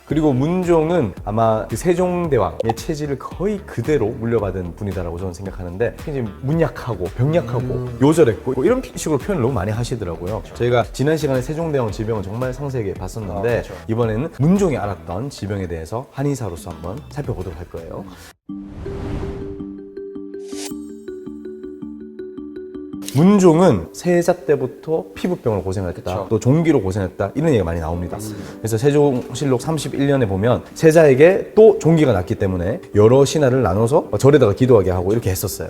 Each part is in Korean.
그리고 문종은 아마 그 세종대왕의 체질을 거의 그대로 물려받은 분이다라고 저는 생각하는데 굉장히 문약하고 병약하고 요절했고 뭐 이런 식으로 표현을 너무 많이 하시더라고요. 저희가 지난 시간에 세종대왕 질병을 정말 상세하게 봤었는데 이번에는 문종이 앓았던 질병에 대해서 한의사로서 한번 살펴보도록 할 거예요. 문종은 세자 때부터 피부병으로 고생했다, 또 종기로 고생했다 이런 얘기가 많이 나옵니다. 그래서 세종실록 31년에 보면 세자에게 또 종기가 났기 때문에 여러 신하를 나눠서 절에다가 기도하게 하고 이렇게 했었어요.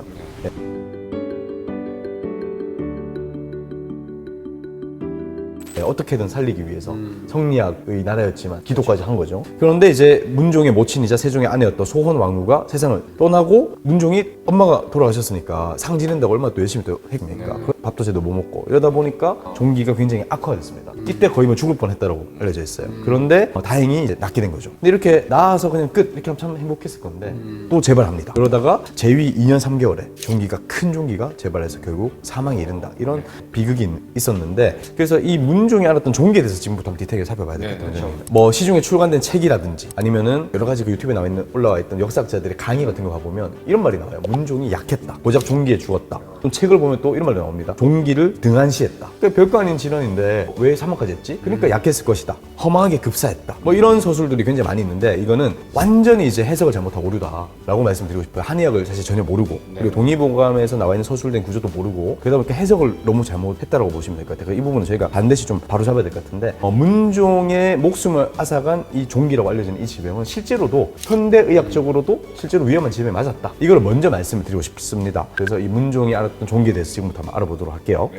어떻게든 살리기 위해서 성리학의 나라였지만 기도까지 한 거죠. 그런데 이제 문종의 모친이자 세종의 아내였던 소헌 왕후가 세상을 떠나고 문종이 엄마가 돌아가셨으니까 상 지낸다고 얼마나 또 열심히 또 했습니까? 밥도 제대로 못 먹고 이러다 보니까 종기가 굉장히 악화됐습니다. 이때 거의 뭐 죽을 뻔했다고 알려져 있어요. 그런데 다행히 이제 낫게 된 거죠. 근데 이렇게 나아서 그냥 끝 이렇게 하면 참 행복했을 건데 또 재발합니다. 그러다가 재위 2년 3개월에 종기가 큰 종기가 재발해서 결국 사망에 이른다 이런 비극이 있었는데 그래서 이 문종이 앓았던 종기에 대해서 지금부터 한번 디테일하게 살펴봐야 되겠거든요. 뭐 시중에 출간된 책이라든지 아니면은 여러 가지 그 유튜브에 올라와 있던 역사학자들의 강의 같은 거 가보면 이런 말이 나와요. 문종이 약했다. 고작 종기에 죽었다. 또 책을 보면 또 이런 말이 나옵니다. 종기를 등한시했다. 그러니까 별거 아닌 질환인데 왜 사망까지 했지? 그러니까 약했을 것이다. 허망하게 급사했다. 뭐 이런 서술들이 굉장히 많이 있는데 이거는 완전히 이제 해석을 잘못하고 오류다라고 말씀드리고 싶어요. 한의학을 사실 전혀 모르고 그리고 동의보감에서 나와 있는 서술된 구조도 모르고 그러다 보니까 해석을 너무 잘못했다라고 보시면 될 것 같아요. 이 부분은 저희가 반드시 좀 바로 잡아야 될 것 같은데 문종의 목숨을 앗아간 이 종기라고 알려지는 이 질병은 실제로도 현대의학적으로도 실제로 위험한 질병이 맞았다. 이걸 먼저 말씀을 드리고 싶습니다. 그래서 이 문종이 앓았던 종기에 대해서 지금부터 한번 알아보도록 할게요.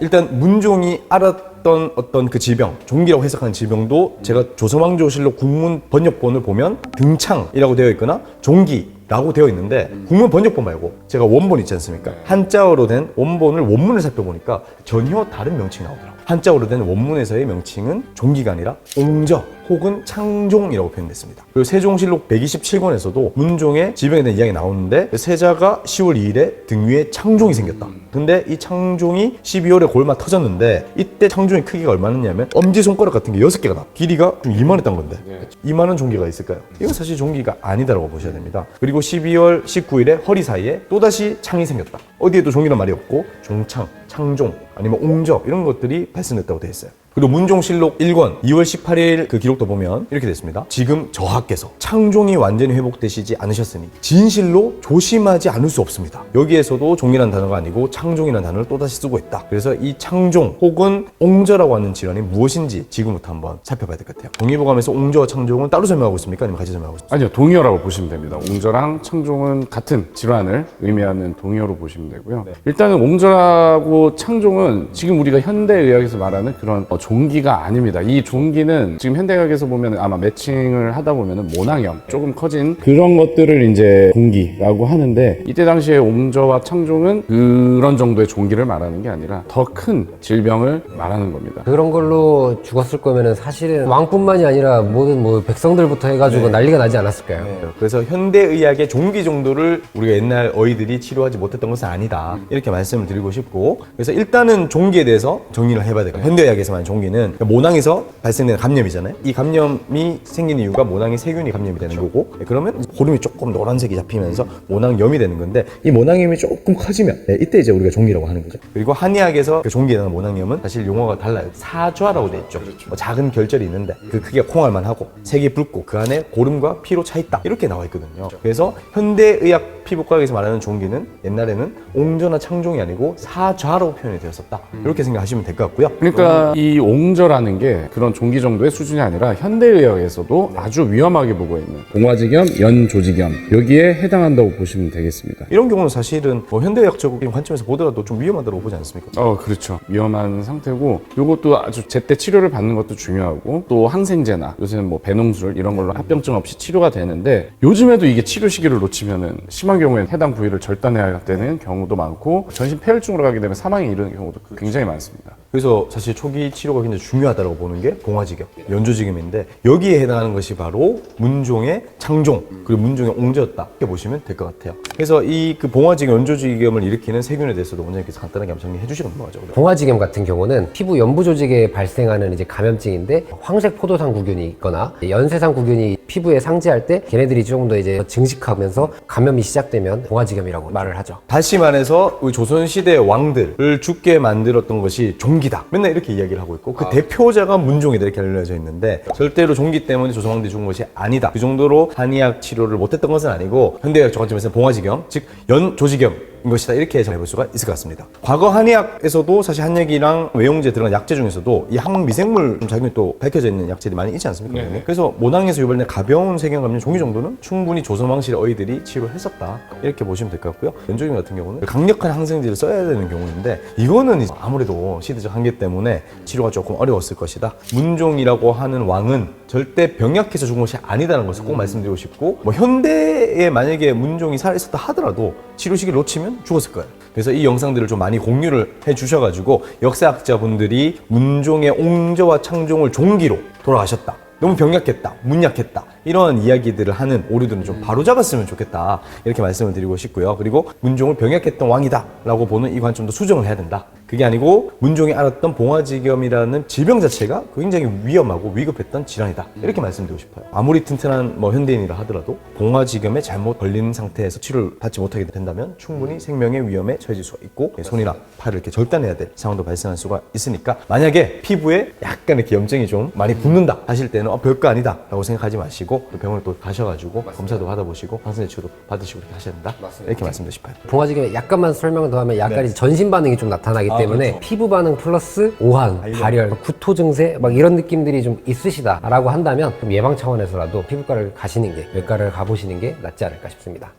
일단 문종이 앓았던 어떤 그 질병, 종기라고 해석하는 질병도 제가 조선왕조실록 국문 번역본을 보면 등창이라고 되어 있거나 종기라고 되어 있는데 국문 번역본 말고 제가 원본 있지 않습니까? 한자어로 된 원본을 원문을 살펴보니까 전혀 다른 명칭이 나오더라고요. 한자어로 된 원문에서의 명칭은 종기가 아니라 옹저 혹은 창종이라고 표현됐습니다. 그리고 세종실록 127권에서도 문종의 질병에 대한 이야기가 나오는데 세자가 10월 2일에 등 위에 창종이 생겼다. 근데 이 창종이 12월에 골마 터졌는데 이때 창종의 크기가 얼마냐면 엄지손가락 같은 게 6개가 나. 길이가 좀 이만했던 건데 이만한 종기가 있을까요? 이건 사실 종기가 아니다라고 보셔야 됩니다. 그리고 12월 19일에 허리 사이에 또다시 창이 생겼다. 어디에도 종이란 말이 없고 종창, 창종 아니면 옹저 이런 것들이 발생됐다고 되어 있어요. 그리고 문종실록 1권 2월 18일 그 기록도 보면 이렇게 됐습니다. 지금 저하께서 창종이 완전히 회복되시지 않으셨으니 진실로 조심하지 않을 수 없습니다. 여기에서도 종이라는 단어가 아니고 창종이라는 단어를 또다시 쓰고 있다. 그래서 이 창종 혹은 옹저라고 하는 질환이 무엇인지 지금부터 한번 살펴봐야 될 것 같아요. 동의보감에서 옹저와 창종은 따로 설명하고 있습니까? 아니면 같이 설명하고 있습니까? 아니요, 동의어라고 보시면 됩니다. 옹저랑 창종은 같은 질환을 의미하는 동의어로 보시면 되고요. 일단은 옹저하고 창종은 지금 우리가 현대의학에서 말하는 그런 종기가 아닙니다. 이 종기는 지금 현대의학에서 보면 아마 매칭을 하다 보면은 모낭염 조금 커진 그런 것들을 이제 종기라고 하는데 이때 당시에 옹저와 창종은 그런 정도의 종기를 말하는 게 아니라 더 큰 질병을 말하는 겁니다. 그런 걸로 죽었을 거면은 사실은 왕뿐만이 아니라 모든 뭐 백성들부터 해가지고 난리가 나지 않았을까요? 그래서 현대의학의 종기 정도를 우리가 옛날 어이들이 치료하지 못했던 것은 아니다. 이렇게 말씀을 드리고 싶고 그래서 일단은 종기에 대해서 정리를 해봐야 될까요? 현대의학에서만 종기는 모낭에서 발생되는 감염이잖아요. 이 감염이 생기는 이유가 모낭에 세균이 감염이 되는 거고 그러면 고름이 조금 노란색이 잡히면서 모낭염이 되는 건데 이 모낭염이 조금 커지면 이때 이제 우리가 종기라고 하는 거죠. 그리고 한의학에서 그 종기에 대한 모낭염은 사실 용어가 달라요. 사좌라고 돼 있죠. 뭐 작은 결절이 있는데 그 크기가 콩알만 하고 색이 붉고 그 안에 고름과 피로 차 있다 이렇게 나와 있거든요. 그래서 현대의학 피부과학에서 말하는 종기는 옛날에는 옹저나 창종이 아니고 사좌라고 표현이 되었었다. 이렇게 생각하시면 될 것 같고요. 그러니까 이 옹저라는 게 그런 종기 정도의 수준이 아니라 현대의학에서도 아주 위험하게 보고 있는 봉화지겸, 연조지겸 여기에 해당한다고 보시면 되겠습니다. 이런 경우는 사실은 뭐 현대의학적인 관점에서 보더라도 좀 위험하다고 보지 않습니까? 그렇죠. 위험한 상태고 이것도 아주 제때 치료를 받는 것도 중요하고 또 항생제나 요새는 뭐 배농술 이런 걸로 합병증 없이 치료가 되는데 요즘에도 이게 치료 시기를 놓치면은 심한 경우에는 해당 부위를 절단해야 되는 경우도 많고 전신 폐혈증으로 가게 되면 사망에 이르는 경우도 경우도 굉장히 많습니다. 그래서 사실 초기 치료가 굉장히 중요하다고 보는 게 봉화지겸, 연조지겸인데 여기에 해당하는 것이 바로 문종의 창종 그리고 문종의 옹저였다 이렇게 보시면 될 것 같아요. 그래서 이 그 봉화지겸, 연조지겸을 일으키는 세균에 대해서도 원장님께서 간단하게 한번 정리해 주시면 넘어가죠. 봉화지겸 같은 경우는 피부 연부 조직에 발생하는 이제 감염증인데 황색 포도상 구균이 있거나 연쇄상 구균이 피부에 상지할 때 걔네들이 조금 더 이제 증식하면서 감염이 시작되면 봉화지겸이라고 말을 하죠. 다시 말해서 우리 조선시대의 왕들을 죽게 만들었던 것이 종기다. 맨날 이렇게 이야기를 하고 있고 그 대표자가 문종이다 이렇게 알려져 있는데 절대로 종기 때문에 조선 왕들이 죽은 것이 아니다. 그 정도로 한의학 치료를 못했던 것은 아니고 현대의학 적관점에서는 봉화지겸, 즉 연조지겸 인 것이다 이렇게 해볼 수가 있을 것 같습니다. 과거 한의학에서도 사실 한약이랑 외용제 들어간 약재 중에서도 이 항미생물 작용이 또 밝혀져 있는 약재들이 많이 있지 않습니까? 네. 그래서 모낭에서 유발된 가벼운 세균감염 종기 정도는 충분히 조선왕실의 어이들이 치료를 했었다 이렇게 보시면 될 것 같고요. 연조기금 같은 경우는 강력한 항생제를 써야 되는 경우인데 이거는 이제 아무래도 시대적 한계 때문에 치료가 조금 어려웠을 것이다. 문종이라고 하는 왕은 절대 병약해서 죽은 것이 아니다라는 것을 꼭 말씀드리고 싶고 뭐 현대에 만약에 문종이 살아있었다 하더라도 치료 시기를 놓치면 죽었을 거예요. 그래서 이 영상들을 좀 많이 공유를 해 주셔가지고 역사학자분들이 문종의 옹저와 창종을 종기로 돌아가셨다. 너무 병약했다, 문약했다 이런 이야기들을 하는 오류들은 좀 바로잡았으면 좋겠다 이렇게 말씀을 드리고 싶고요. 그리고 문종을 병약했던 왕이다 라고 보는 이 관점도 수정을 해야 된다. 그게 아니고 문종이 앓았던 봉화지겸이라는 질병 자체가 굉장히 위험하고 위급했던 질환이다 이렇게 말씀드리고 싶어요. 아무리 튼튼한 뭐 현대인이라 하더라도 봉화지겸에 잘못 걸린 상태에서 치료를 받지 못하게 된다면 충분히 생명의 위험에 처해질 수가 있고 손이나 팔을 이렇게 절단해야 될 상황도 발생할 수가 있으니까 만약에 피부에 약간 이렇게 염증이 좀 많이 붓는다 하실 때는 별거 아니다 라고 생각하지 마시고 또 병원에 또 가셔가지고 검사도 받아보시고 항생제 치료도 받으시고 이렇게 하셔야 된다 이렇게 말씀드리고 싶어요. 봉화지겸에 약간만 설명을 더 하면 약간 이제 전신 반응이 좀 나타나기 때문에 그렇죠. 피부 반응 플러스 오한, 발열, 구토 증세 막 이런 느낌들이 좀 있으시다라고 한다면 좀 예방 차원에서라도 피부과를 가시는 게 외과를 가보시는 게 낫지 않을까 싶습니다.